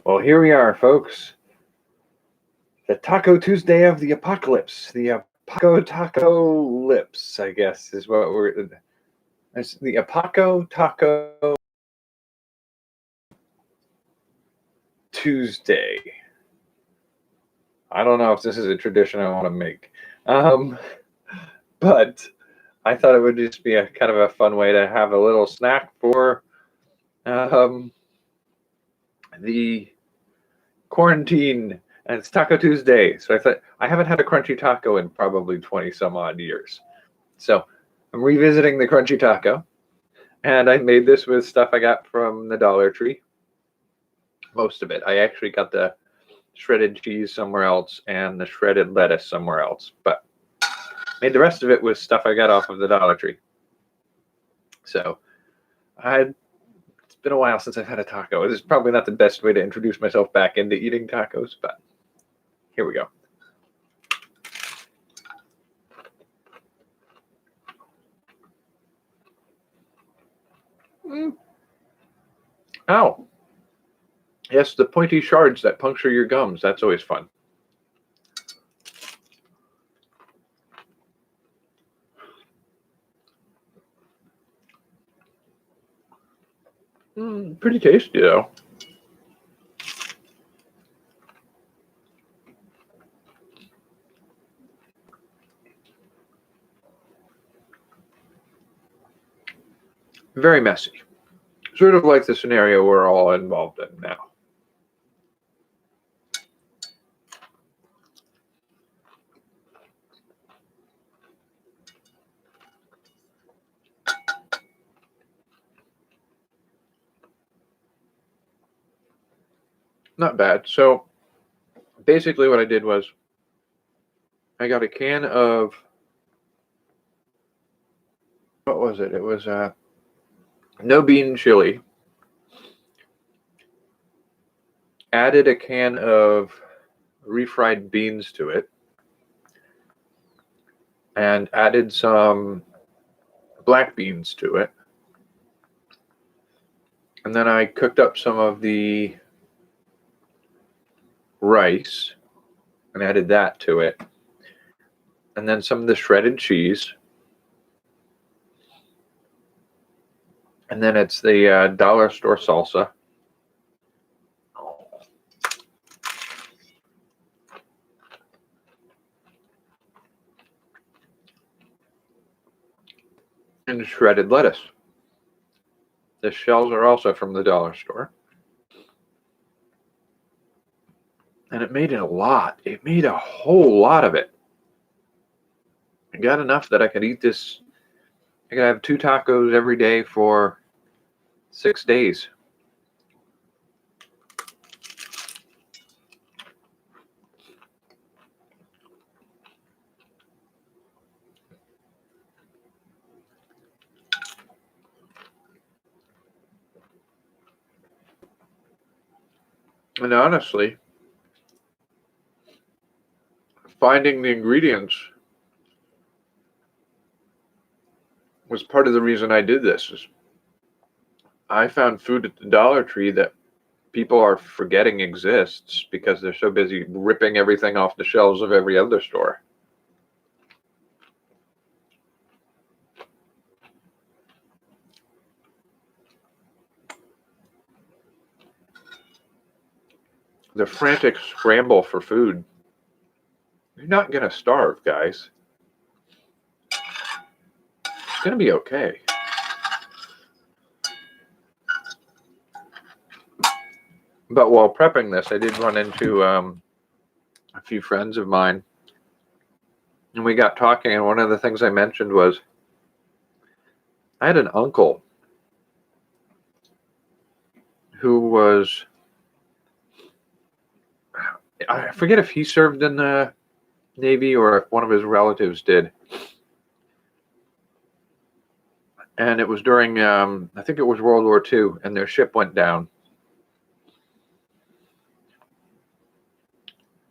Well, here we are, folks. The Taco Tuesday of the Apocalypse. The a-tacolypse, I guess, is what we're. It's the Taco Tuesday. I don't know if this is a tradition I want to make. But I thought it would just be a kind of a fun way to have a little snack for the quarantine, and it's Taco Tuesday. So I thought I haven't had a crunchy taco in probably 20 some odd years. So I'm revisiting the crunchy taco, and I made this with stuff I got from the Dollar Tree. Most of it. I actually got the shredded cheese somewhere else and the shredded lettuce somewhere else, but made the rest of it with stuff I got off of the Dollar Tree. So it's been a while since I've had a taco. This is probably not the best way to introduce myself back into eating tacos, but here we go. Ow. Yes, the pointy shards that puncture your gums. That's always fun. Pretty tasty, though. Very messy. Sort of like the scenario we're all involved in now. Not bad. So basically what I did was I got a can of, what was it? It was no bean chili. Added a can of refried beans to it. And added some black beans to it. And then I cooked up some of the rice and added that to it. And then some of the shredded cheese. And then it's the dollar store salsa. And shredded lettuce. The shells are also from the dollar store. And it made it a lot. It made a whole lot of it. I got enough that I could eat this. I could have 2 tacos every day for 6 days. And honestly, finding the ingredients was part of the reason I did this. I found food at the Dollar Tree that people are forgetting exists because they're so busy ripping everything off the shelves of every other store. The frantic scramble for food. You're not going to starve, guys. It's going to be okay. But while prepping this, I did run into a few friends of mine. And we got talking, and one of the things I mentioned was I had an uncle who was, I forget if he served in the Navy or if one of his relatives did. And it was during, I think it was World War II, and their ship went down.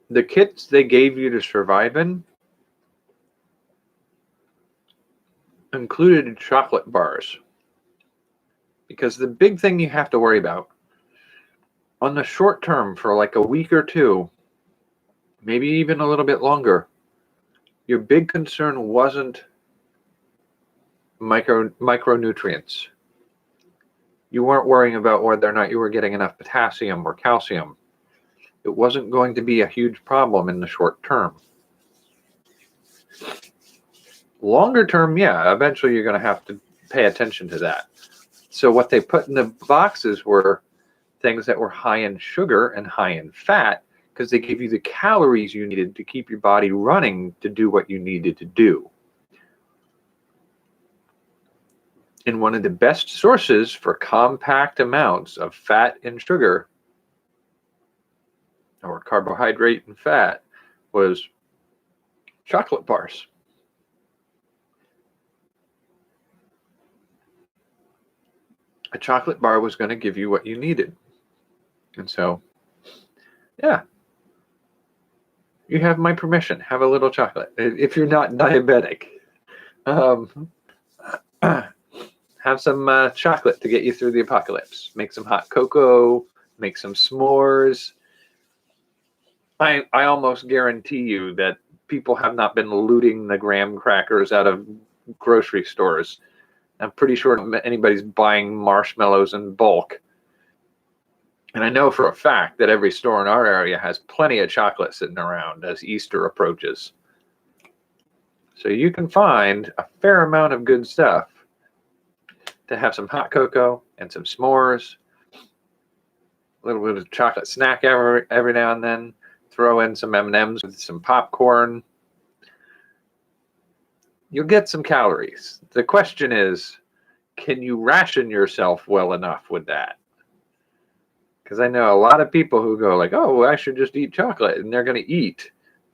The kits they gave you to survive in included chocolate bars. Because the big thing you have to worry about on the short term, for like a week or two, maybe even a little bit longer, your big concern wasn't micronutrients. You weren't worrying about whether or not you were getting enough potassium or calcium. It wasn't going to be a huge problem in the short term. Longer term, yeah, eventually you're going to have to pay attention to that. So what they put in the boxes were things that were high in sugar and high in fat, because they give you the calories you needed to keep your body running to do what you needed to do. And one of the best sources for compact amounts of fat and sugar, or carbohydrate and fat, was chocolate bars. A chocolate bar was going to give you what you needed. And so, yeah, you have my permission. Have a little chocolate. If you're not diabetic, have some chocolate to get you through the apocalypse. Make some hot cocoa, make some s'mores. I almost guarantee you that people have not been looting the graham crackers out of grocery stores. I'm pretty sure anybody's buying marshmallows in bulk. And I know for a fact that every store in our area has plenty of chocolate sitting around as Easter approaches. So you can find a fair amount of good stuff to have some hot cocoa and some s'mores, a little bit of chocolate snack every now and then, throw in some M&Ms with some popcorn. You'll get some calories. The question is, can you ration yourself well enough with that? Because I know a lot of people who go like, oh, I should just eat chocolate, and they're going to eat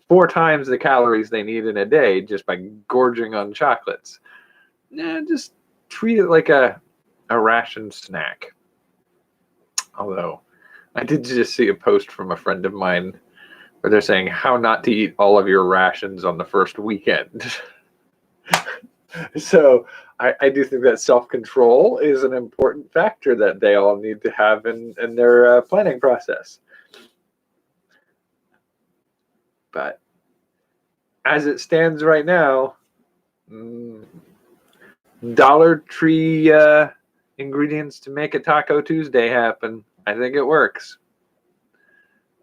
4 times the calories they need in a day just by gorging on chocolates. Nah, just treat it like a ration snack. Although, I did just see a post from a friend of mine where they're saying how not to eat all of your rations on the first weekend. So I do think that self-control is an important factor that they all need to have in their planning process. But as it stands right now, Dollar Tree ingredients to make a Taco Tuesday happen. I think it works.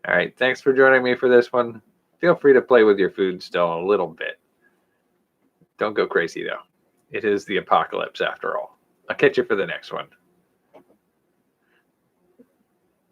All right, thanks for joining me for this one. Feel free to play with your food still a little bit. Don't go crazy, though. It is the apocalypse after all. I'll catch you for the next one.